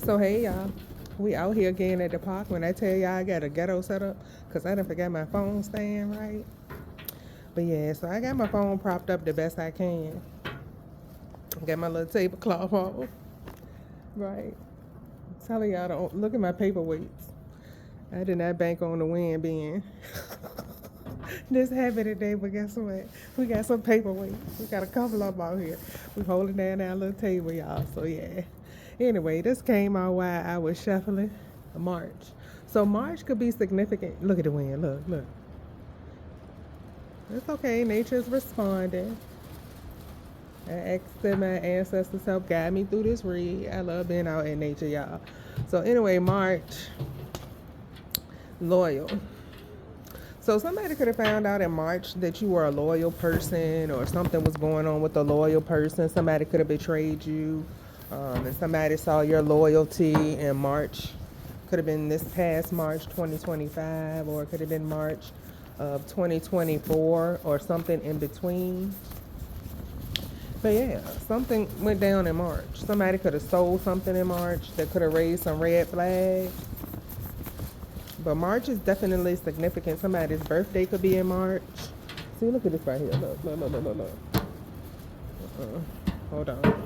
So hey y'all, we out here again at the park. When I tell y'all I got a ghetto set up, cause I didn't forget my phone stand right. But yeah, so I got my phone propped up the best I can. Got my little tablecloth on. Right. I'm telling y'all, don't look at my paperweights. I did not bank on the wind being this heavy today, but guess what? We got some paperweights. We got a couple of them out here. We holding down our little table, y'all. So yeah. Anyway, this came out while I was shuffling March. So March could be significant. Look at the wind. Look. It's okay. Nature's responding. I asked that my ancestors help guide me through this read. I love being out in nature, y'all. So anyway, March, loyal. So somebody could have found out in March that you were a loyal person or something was going on with a loyal person. Somebody could have betrayed you. And somebody saw your loyalty in March. Could have been this past March 2025, or it could have been March of 2024, or something in between. But yeah, something went down in March. Somebody could have sold something in March that could have raised some red flags. But March is definitely significant. Somebody's birthday could be in March. See, look at this right here. Look. Hold on.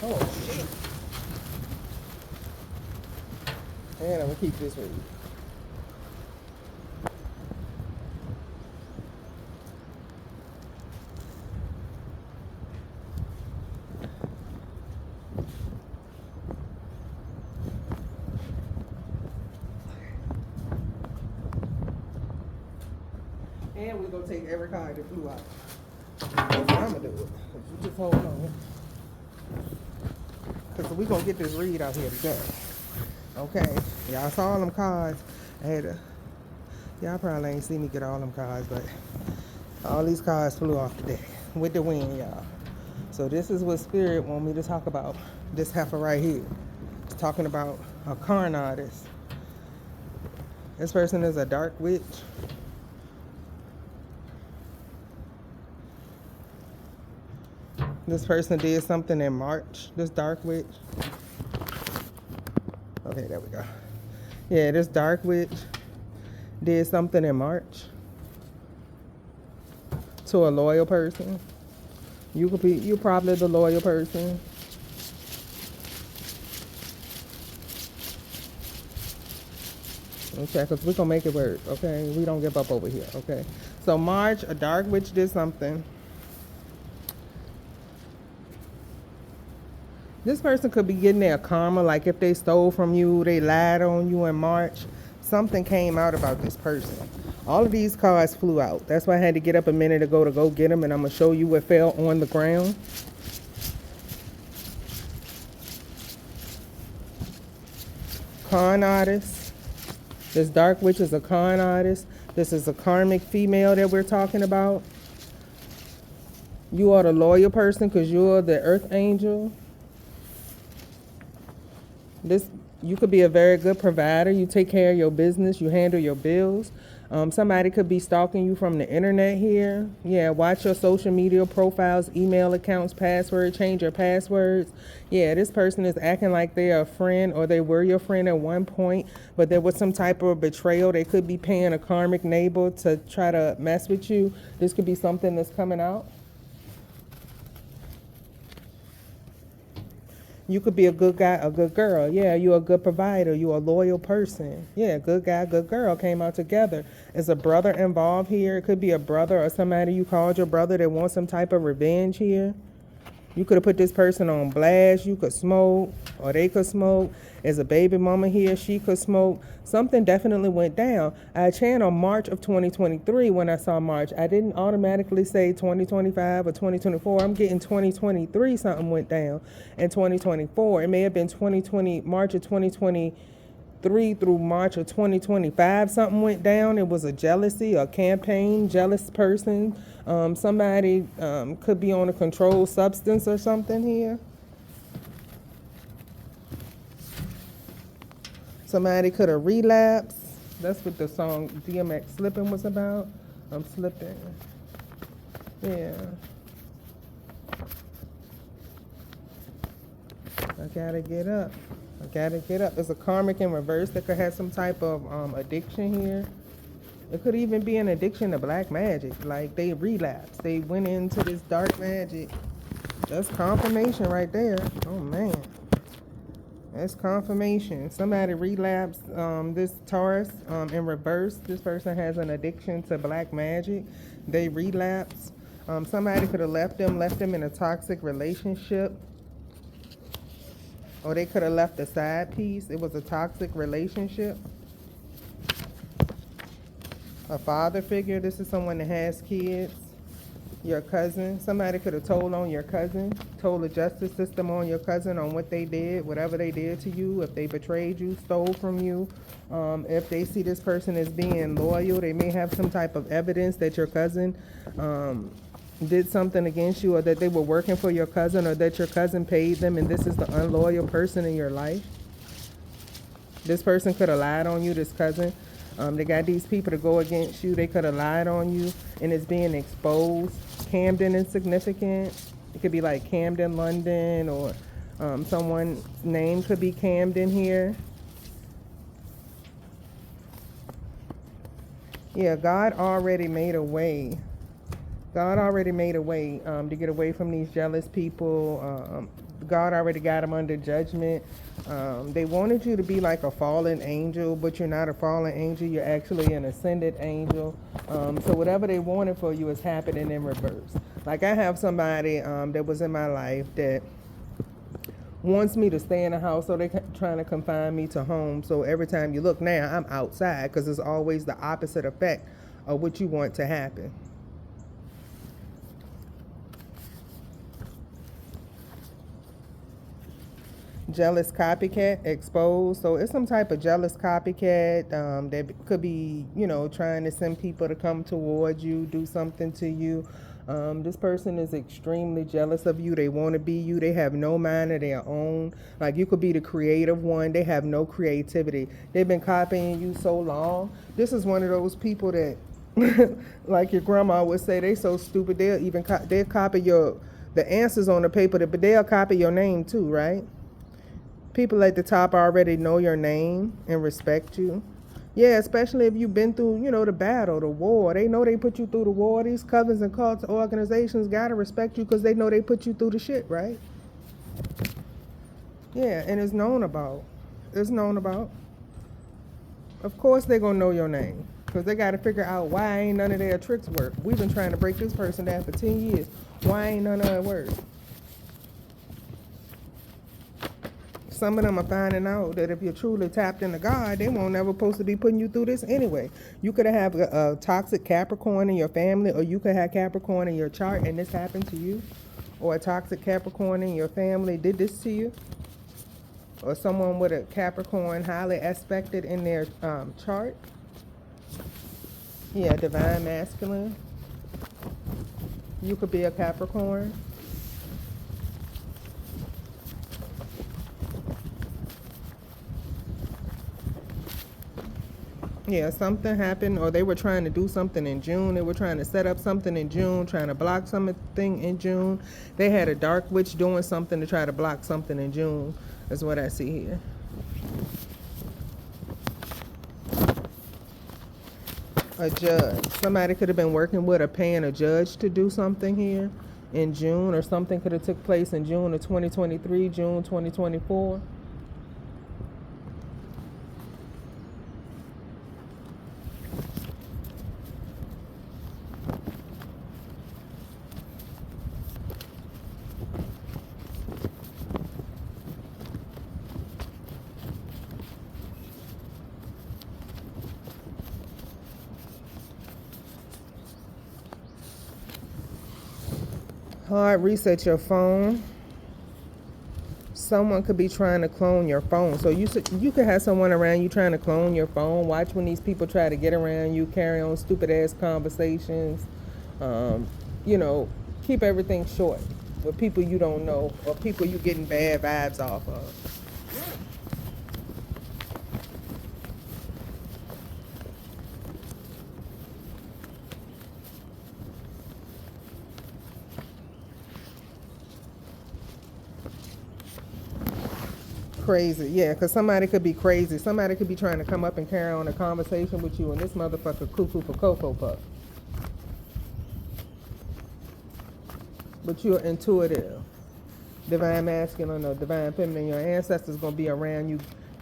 Oh, shit. And I'm going to keep this read. And we're going to take every card that flew out. That's what I'm going to do. You just hold on. Because we're going to get this read out here today. Okay. Y'all saw all them cards. Y'all probably ain't seen me get all them cards, but all these cards flew off today with the wind, y'all. So this is what Spirit want me to talk about. This heifer right here. It's talking about a con artist. This person is a dark witch. This person did something in March. This dark witch. Okay, there we go. Yeah, this dark witch did something in March to a loyal person. You're probably the loyal person. Okay, because we're going to make it work, okay? We don't give up over here, okay? So March, a dark witch did something. This person could be getting their karma, like if they stole from you, they lied on you in March. Something came out about this person. All of these cards flew out. That's why I had to get up a minute ago to go get them, and I'm going to show you what fell on the ground. Con artist. This dark witch is a con artist. This is a karmic female that we're talking about. You are the loyal person because you're the earth angel. You could be a very good provider. You take care of your business. You handle your bills. Somebody could be stalking you from the internet here. Yeah, watch your social media profiles, email accounts, passwords, change your passwords. Yeah, this person is acting like they're a friend, or they were your friend at one point, but there was some type of betrayal. They could be paying a karmic neighbor to try to mess with you. This could be something that's coming out. You could be a good guy, a good girl. Yeah, you're a good provider. You're a loyal person. Yeah, good guy, good girl came out together. Is a brother involved here? It could be a brother or somebody you called your brother that wants some type of revenge here. You could have put this person on blast. You could smoke, or they could smoke. As a baby mama here, she could smoke. Something definitely went down. I channeled March of 2023 when I saw March. I didn't automatically say 2025 or 2024. I'm getting 2023, something went down. And 2024, it may have been 2020, March of 2023 through March of 2025, something went down. It was a jealousy, a campaign, jealous person. Somebody could be on a controlled substance or something here. Somebody could have relapsed. That's what the song DMX Slipping was about. I'm slipping. Yeah. I gotta get up. I gotta get up. There's a karmic in reverse that could have some type of addiction here. It could even be an addiction to black magic. Like they relapsed. They went into this dark magic. That's confirmation right there. Oh man. That's confirmation. Somebody relapsed this Taurus in reverse. This person has an addiction to black magic. They relapse. Somebody could have left them in a toxic relationship. Or they could have left a side piece. It was a toxic relationship. A father figure. This is someone that has kids. Your cousin. Somebody could have told on your cousin. Told the justice system on your cousin on what they did. Whatever they did to you. If they betrayed you, stole from you. If they see this person as being loyal, they may have some type of evidence that your cousin did something against you, or that they were working for your cousin, or that your cousin paid them and this is the unloyal person in your life. This person could have lied on you, this cousin. They got these people to go against you. They could have lied on you and it's being exposed. Camden insignificant. It could be like Camden, London, or someone's name could be Camden here. Yeah, God already made a way. God already made a way to get away from these jealous people. God already got them under judgment. They wanted you to be like a fallen angel, but you're not a fallen angel. You're actually an ascended angel. So whatever they wanted for you is happening in reverse. Like I have somebody that was in my life that wants me to stay in the house, so they're trying to confine me to home. So every time you look now, I'm outside, because it's always the opposite effect of what you want to happen. Jealous copycat exposed. So it's some type of jealous copycat that could be, trying to send people to come towards you, do something to you. This person is extremely jealous of you. They want to be you. They have no mind of their own. Like you could be the creative one. They have no creativity. They've been copying you so long. This is one of those people that, like your grandma would say, they so stupid. They'll copy the answers on the paper, but they'll copy your name too, right? People at the top already know your name and respect you. Yeah, especially if you've been through, the battle, the war. They know they put you through the war. These covens and cults organizations got to respect you because they know they put you through the shit, right? Yeah, and it's known about. It's known about. Of course they're going to know your name because they got to figure out why ain't none of their tricks work. We've been trying to break this person down for 10 years. Why ain't none of it work? Some of them are finding out that if you're truly tapped into God, they won't ever supposed to be putting you through this anyway. You could have a toxic Capricorn in your family, or you could have Capricorn in your chart and this happened to you. Or a toxic Capricorn in your family did this to you. Or someone with a Capricorn highly aspected in their chart. Yeah, divine masculine. You could be a Capricorn. Yeah, something happened, or they were trying to do something in June. They were trying to set up something in June, trying to block something in June. They had a dark witch doing something to try to block something in June, is what I see here. A judge. Somebody could have been working with or paying a judge to do something here in June, or something could have took place in June of 2023, June 2024. Hard reset your phone. Someone could be trying to clone your phone. So you could have someone around you trying to clone your phone. Watch when these people try to get around you, carry on stupid ass conversations. You know, keep everything short with people you don't know or people you getting bad vibes off of. Crazy, yeah, because somebody could be crazy. Somebody could be trying to come up and carry on a conversation with you, and this motherfucker cuckoo for Cocoa Puff. But you're intuitive, divine masculine or divine feminine. Your ancestors gonna be around you,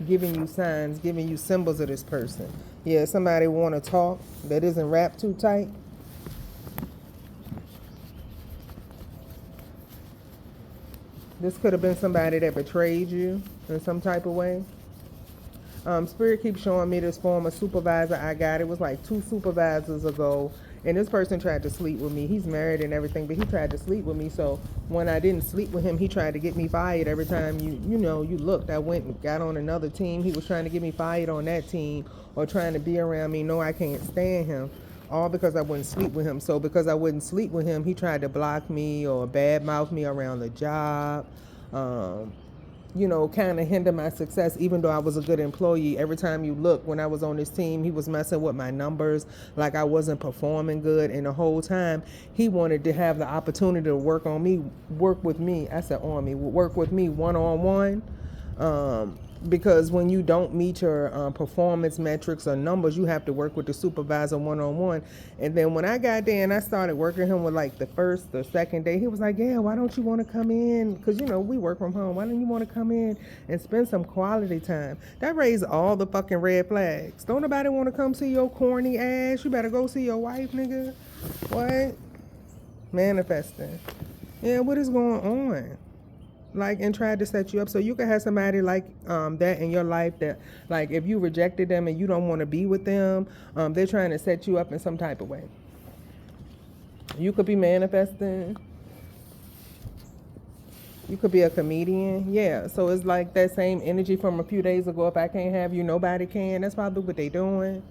giving you signs, giving you symbols of this person. Yeah, somebody want to talk that isn't wrapped too tight. This could have been somebody that betrayed you in some type of way. Spirit keeps showing me this former supervisor I got. It was like 2 supervisors ago. And this person tried to sleep with me. He's married and everything, but he tried to sleep with me. So when I didn't sleep with him, he tried to get me fired every time you looked. I went and got on another team. He was trying to get me fired on that team or trying to be around me. No, I can't stand him. All because I wouldn't sleep with him. So because I wouldn't sleep with him, he tried to block me or badmouth me around the job. Kind of hinder my success, even though I was a good employee. Every time you look, when I was on this team, he was messing with my numbers, like I wasn't performing good. And the whole time, he wanted to have the opportunity to work with me. I said on me, work with me one-on-one. Because when you don't meet your performance metrics or numbers, you have to work with the supervisor one-on-one. And then when I got there and I started working him with like the first or second day, he was like, yeah, why don't you want to come in? Because, we work from home. Why don't you want to come in and spend some quality time? That raised all the fucking red flags. Don't nobody want to come see your corny ass. You better go see your wife, nigga. What? Manifesting. Yeah, what is going on? And tried to set you up. So you could have somebody like that in your life that, like, if you rejected them and you don't want to be with them, they're trying to set you up in some type of way. You could be manifesting. You could be a comedian. Yeah, so it's like that same energy from a few days ago. If I can't have you, nobody can. That's probably what they doing.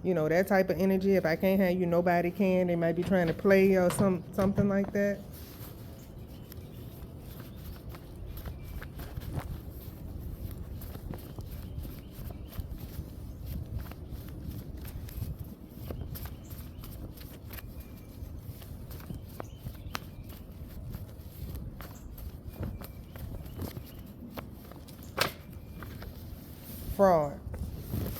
That type of energy. If I can't have you, nobody can. They might be trying to play or something like that. Fraud.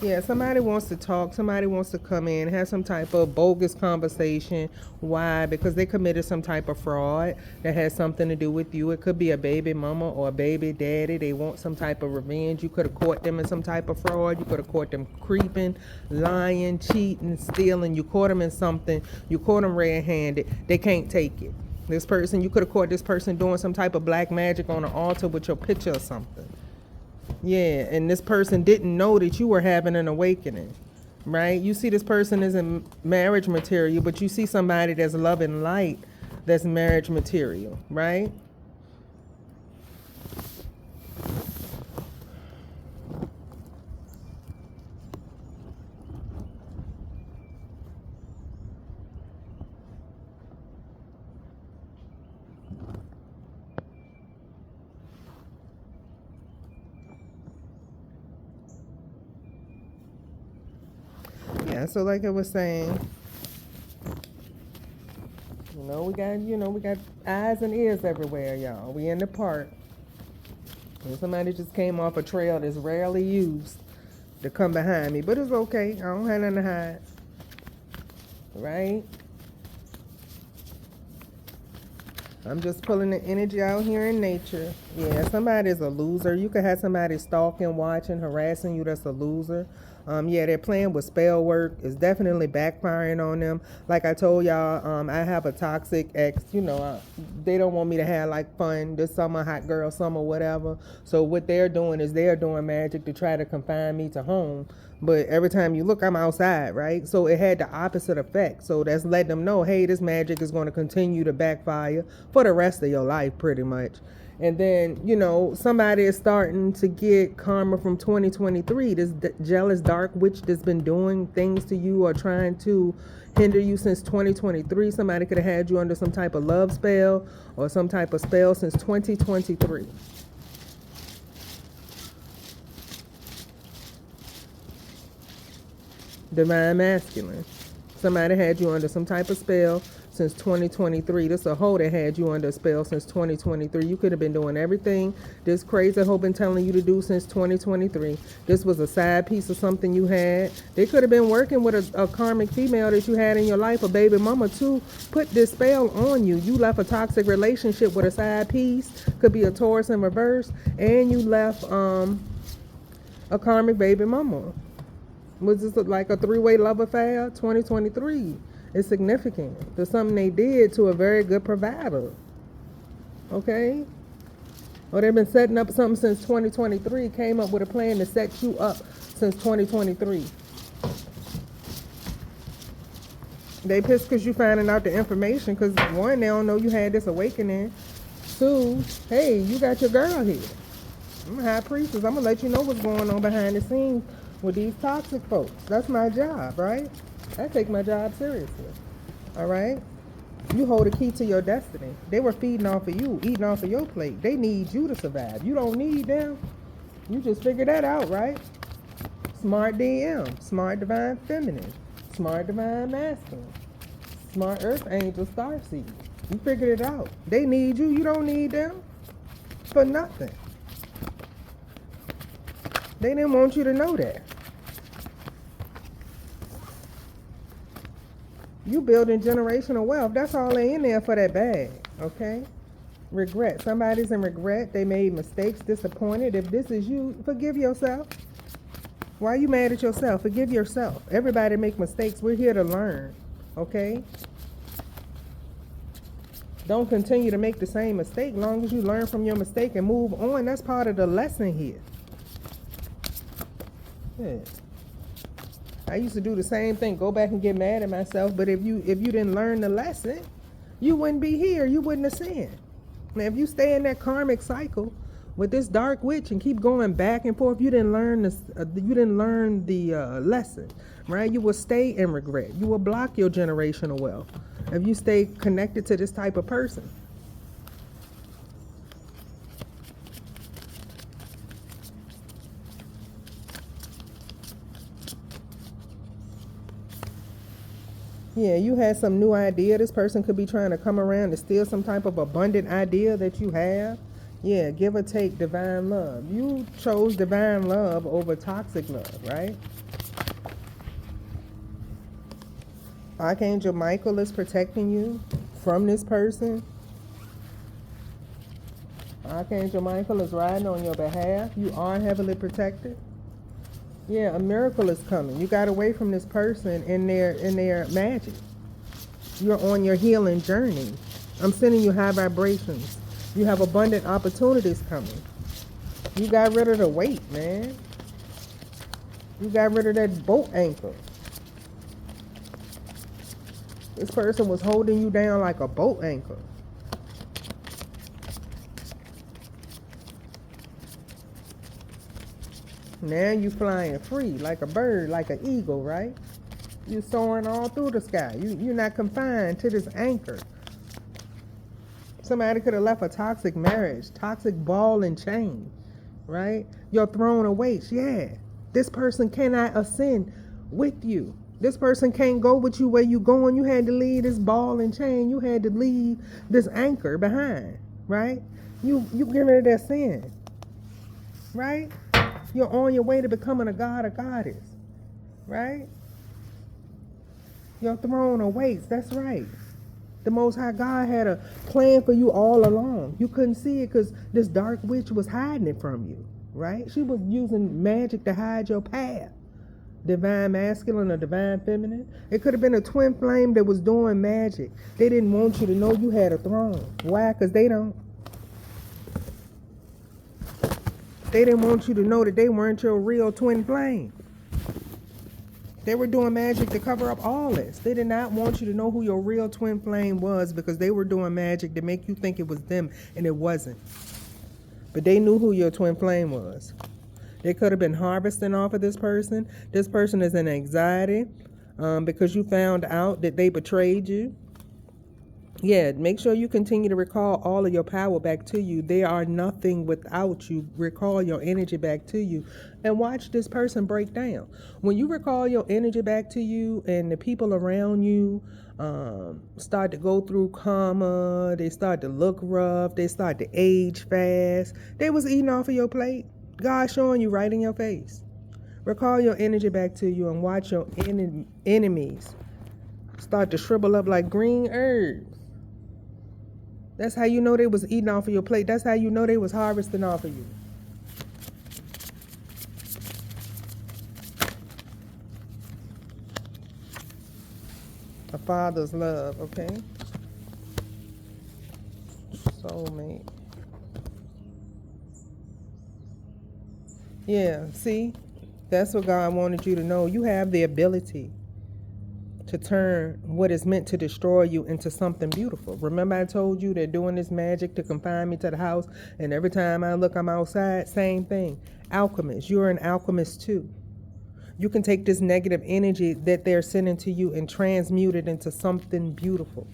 Yeah, somebody wants to talk. Somebody wants to come in, have some type of bogus conversation. Why? Because they committed some type of fraud that has something to do with you. It could be a baby mama or a baby daddy. They want some type of revenge. You could have caught them in some type of fraud. You could have caught them creeping, lying, cheating, stealing. You caught them in something. You caught them red-handed. They can't take it. This person, you could have caught this person doing some type of black magic on an altar with your picture or something. Yeah, and this person didn't know that you were having an awakening, right? You see this person isn't marriage material, but you see somebody that's love and light that's marriage material, right? Yeah, so like I was saying, we got eyes and ears everywhere, y'all. We in the park. And somebody just came off a trail that's rarely used to come behind me, but it's okay. I don't have nothing to hide, right? I'm just pulling the energy out here in nature. Yeah, somebody's a loser. You could have somebody stalking, watching, harassing you that's a loser. Yeah, their plan with spell work is definitely backfiring on them. Like I told y'all, I have a toxic ex. They don't want me to have like fun this summer, hot girl summer, whatever. So what they're doing is they're doing magic to try to confine me to home. But every time you look, I'm outside, right? So it had the opposite effect. So that's letting them know, hey, this magic is going to continue to backfire for the rest of your life, pretty much. And then, somebody is starting to get karma from 2023. This jealous dark witch that's been doing things to you or trying to hinder you since 2023. Somebody could have had you under some type of love spell or some type of spell since 2023. Divine masculine. Somebody had you under some type of spell since 2023. This a hoe that had you under a spell since 2023. You could have been doing everything this crazy hoe been telling you to do since 2023. This was a side piece of something you had. They could have been working with a karmic female that you had in your life, a baby mama, to put this spell on you. You left a toxic relationship with a side piece, could be a Taurus in reverse, and you left a karmic baby mama. Was this like a three-way love affair? 2023 is significant. There's something they did to a very good provider. Okay? Or they've been setting up something since 2023, came up with a plan to set you up since 2023. They pissed because you finding out the information because, one, they don't know you had this awakening. Two, hey, you got your girl here. I'm a high priestess. I'm going to let you know what's going on behind the scenes with these toxic folks. That's my job, right? I take my job seriously. All right? You hold the key to your destiny. They were feeding off of you, eating off of your plate. They need you to survive. You don't need them. You just figure that out, right? Smart DM, smart divine feminine, smart divine masculine, smart earth angel starseed. You figured it out. They need you. You don't need them for nothing. They didn't want you to know that. You building generational wealth. That's all they in there for, that bag. Okay? Regret. Somebody's in regret. They made mistakes, disappointed. If this is you, forgive yourself. Why are you mad at yourself? Forgive yourself. Everybody make mistakes. We're here to learn. Okay? Don't continue to make the same mistake. Long as you learn from your mistake and move on, that's part of the lesson here. Yeah. I used to do the same thing, go back and get mad at myself, but if you didn't learn the lesson, you wouldn't be here, you wouldn't have sinned. Now, if you stay in that karmic cycle with this dark witch and keep going back and forth, you didn't learn this, the lesson, right? You will stay in regret. You will block your generational wealth if you stay connected to this type of person. Yeah, you had some new idea. This person could be trying to come around to steal some type of abundant idea that you have. Yeah, give or take divine love. You chose divine love over toxic love, right? Archangel Michael is protecting you from this person. Archangel Michael is riding on your behalf. You are heavily protected. Yeah, a miracle is coming. You got away from this person in their magic. You're on your healing journey. I'm sending you high vibrations. You have abundant opportunities coming. You got rid of the weight, man. You got rid of that boat anchor. This person was holding you down like a boat anchor. Now you flying free like a bird, like an eagle, right? You soaring all through the sky. You're not confined to this anchor. Somebody could have left a toxic marriage, toxic ball and chain, right? Your throne awaits. Yeah, this person cannot ascend with you. This person can't go with you where you going. You had to leave this ball and chain. You had to leave this anchor behind, right? You get rid of that sin, right? You're on your way to becoming a god or goddess, right? Your throne awaits. That's right. The Most High God had a plan for you all along. You couldn't see it because this dark witch was hiding it from you, right? She was using magic to hide your path. Divine masculine or divine feminine. It could have been a twin flame that was doing magic. They didn't want you to know you had a throne. Why? Because they don't. They didn't want you to know that they weren't your real twin flame. They were doing magic to cover up all this. They did not want you to know who your real twin flame was because they were doing magic to make you think it was them, and it wasn't. But they knew who your twin flame was. They could have been harvesting off of this person. This person is in anxiety because you found out that they betrayed you. Yeah, make sure you continue to recall all of your power back to you. They are nothing without you. Recall your energy back to you and watch this person break down. When you recall your energy back to you and the people around you start to go through karma, they start to look rough, they start to age fast, they was eating off of your plate. God showing you right in your face. Recall your energy back to you and watch your enemies start to shrivel up like green herbs. That's how you know they was eating off of your plate. That's how you know they was harvesting off of you. A father's love, okay? Soulmate. Yeah, see? That's what God wanted you to know. You have the ability to turn what is meant to destroy you into something beautiful. Remember I told you they're doing this magic to confine me to the house, and every time I look, I'm outside? Same thing. Alchemist. You're an alchemist too. You can take this negative energy that they're sending to you and transmute it into something beautiful.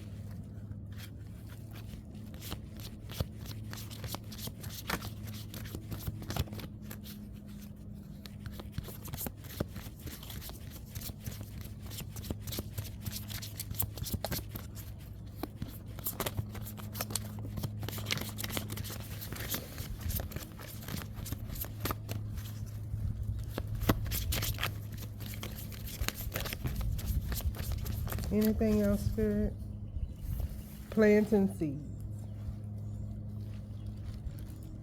Anything else, Spirit? Planting seeds.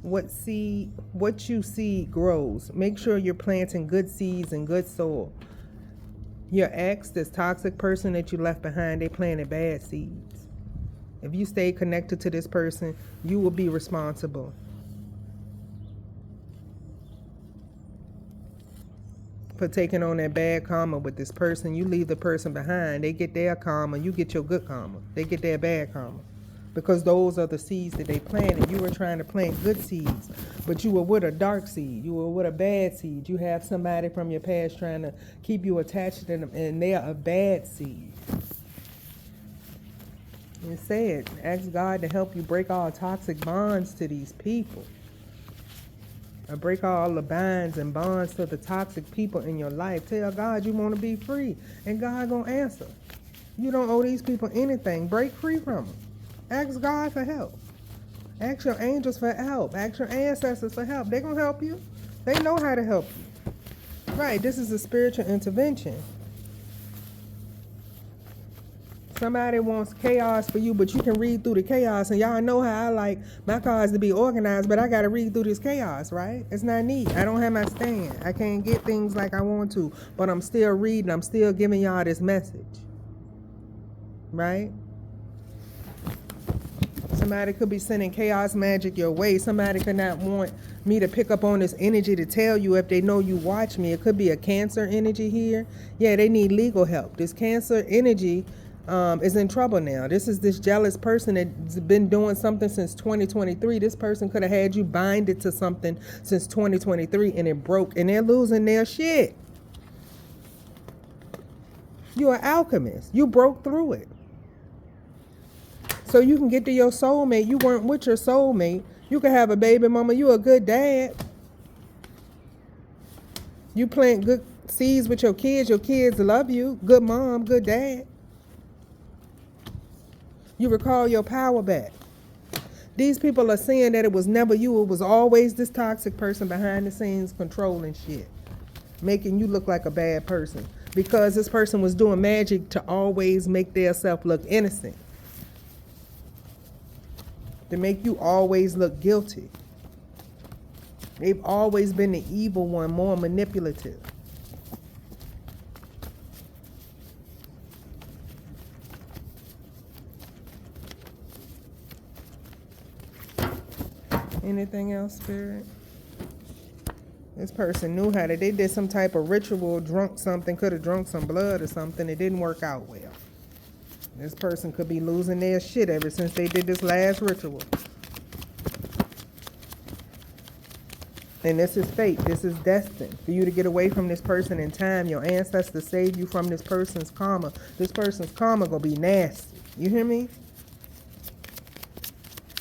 What you seed grows. Make sure you're planting good seeds in good soil. Your ex, this toxic person that you left behind, they planted bad seeds. If you stay connected to this person, you will be responsible. For taking on that bad karma with this person. You leave the person behind. They get their karma. You get your good karma. They get their bad karma. Because those are the seeds that they planted. You were trying to plant good seeds, but you were with a dark seed. You were with a bad seed. You have somebody from your past trying to keep you attached to them, and they are a bad seed. It said, ask God to help you break all toxic bonds to these people. Or break all the binds and bonds to the toxic people in your life. Tell God you want to be free, and God gonna answer. You don't owe these people anything. Break free from them. Ask God for help. Ask your angels for help. Ask your ancestors for help. They're gonna help you. They know how to help you. Right, this is a spiritual intervention. Somebody wants chaos for you, but you can read through the chaos, and y'all know how I like my cards to be organized, but I got to read through this chaos, right? It's not neat. I don't have my stand. I can't get things like I want to, but I'm still reading. I'm still giving y'all this message, right? Somebody could be sending chaos magic your way. Somebody could not want me to pick up on this energy to tell you if they know you watch me. It could be a Cancer energy here. Yeah, they need legal help. This Cancer energy is in trouble now. This is this jealous person that's been doing something since 2023. This person could have had you binded to something since 2023 and it broke, and they're losing their shit. You're an alchemist. You broke through it. So you can get to your soulmate. You weren't with your soulmate. You can have a baby mama. You a good dad. You plant good seeds with your kids. Your kids love you. Good mom, good dad. You recall your power back. These people are saying that it was never you. It was always this toxic person behind the scenes controlling shit, making you look like a bad person, because this person was doing magic to always make their self look innocent, to make you always look guilty. They've always been the evil one, more manipulative. Anything else, Spirit? This person knew how they did some type of ritual, drunk something, could have drunk some blood or something. It didn't work out well. This person could be losing their shit ever since they did this last ritual. And this is fate. This is destined for you to get away from this person in time. Your ancestors saved you from this person's karma. This person's karma gonna be nasty. You hear me?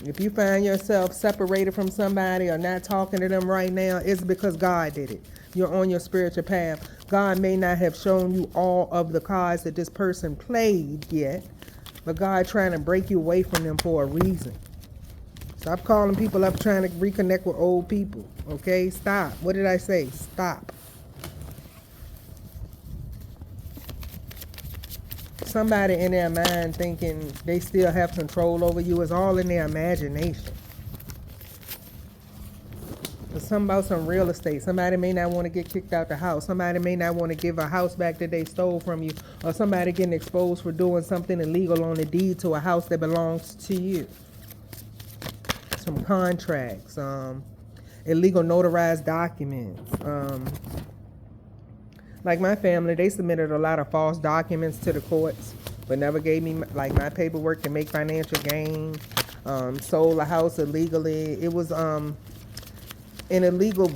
If you find yourself separated from somebody or not talking to them right now, it's because God did it. You're on your spiritual path. God may not have shown you all of the cards that this person played yet, but God trying to break you away from them for a reason. Stop calling people up trying to reconnect with old people, okay? Stop. What did I say? Stop. Somebody in their mind thinking they still have control over you is all in their imagination. It's something about some real estate. Somebody may not want to get kicked out the house. Somebody may not want to give a house back that they stole from you. Or somebody getting exposed for doing something illegal on the deed to a house that belongs to you. Some contracts, illegal notarized documents. Like my family, they submitted a lot of false documents to the courts, but never gave me like my paperwork to make financial gain. Sold a house illegally. It was an illegal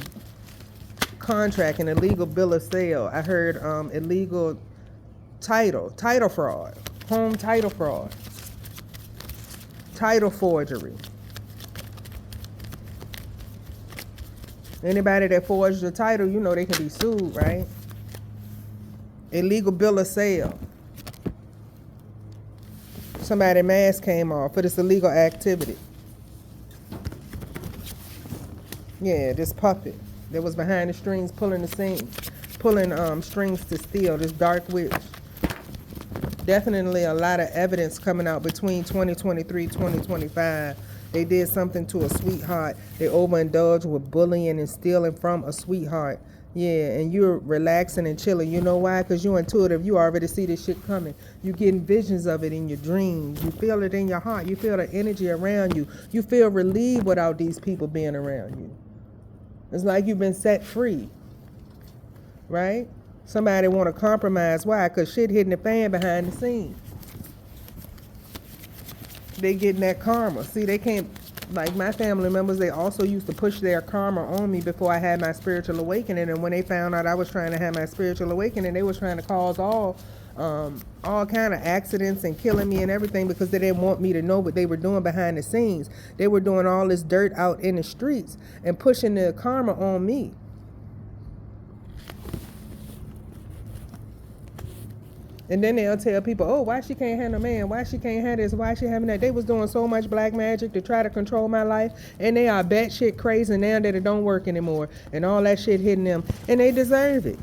contract, an illegal bill of sale. I heard illegal title fraud, home title fraud, title forgery. Anybody that forged the title, you know they can be sued, right? Illegal bill of sale. Somebody's mask came off for this illegal activity. Yeah, this puppet that was behind the strings pulling strings to steal, this dark witch. Definitely a lot of evidence coming out between 2023, 2025. They did something to a sweetheart. They overindulged with bullying and stealing from a sweetheart. Yeah, and you're relaxing and chilling. You know why? Because you're intuitive. You already see this shit coming. You're getting visions of it in your dreams. You feel it in your heart. You feel the energy around you. You feel relieved without these people being around you. It's like you've been set free. Right? Somebody want to compromise. Why? Because shit hitting the fan behind the scenes. They getting that karma. See, they can't, like my family members, they also used to push their karma on me before I had my spiritual awakening. And when they found out I was trying to have my spiritual awakening, they was trying to cause all kind of accidents and killing me and everything because they didn't want me to know what they were doing behind the scenes. They were doing all this dirt out in the streets and pushing the karma on me. And then they'll tell people, oh, why she can't have no man? Why she can't have this? Why she having that? They was doing so much black magic to try to control my life. And they are batshit crazy now that it don't work anymore. And all that shit hitting them. And they deserve it.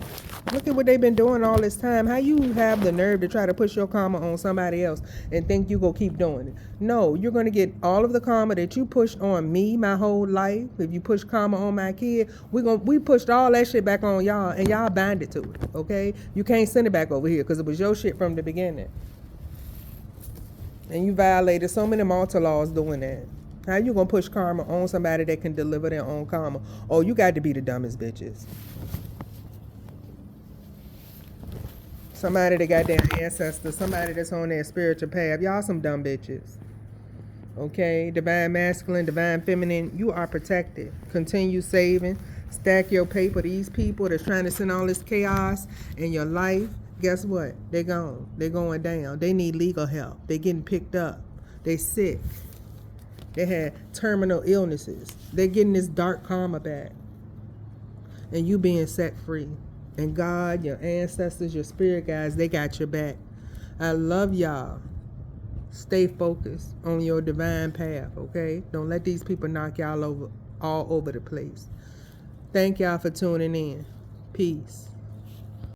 Look at what they've been doing all this time. How you have the nerve to try to push your karma on somebody else and think you gonna keep doing it? No, you're gonna get all of the karma that you pushed on me my whole life. If you push karma on my kid, we pushed all that shit back on y'all and y'all bonded to it, okay? You can't send it back over here because it was your shit from the beginning. And you violated so many Malta laws doing that. How you gonna push karma on somebody that can deliver their own karma? Oh, you got to be the dumbest bitches. Somebody that got their ancestors, somebody that's on their spiritual path. Y'all some dumb bitches. Okay? Divine masculine, divine feminine, you are protected. Continue saving. Stack your paper. These people that's trying to send all this chaos in your life, guess what? They're gone. They're going down. They need legal help. They're getting picked up. They sick. They had terminal illnesses. They're getting this dark karma back. And you being set free. And God, your ancestors, your spirit guides, they got your back. I love y'all. Stay focused on your divine path, okay? Don't let these people knock y'all over all over the place. Thank y'all for tuning in. Peace.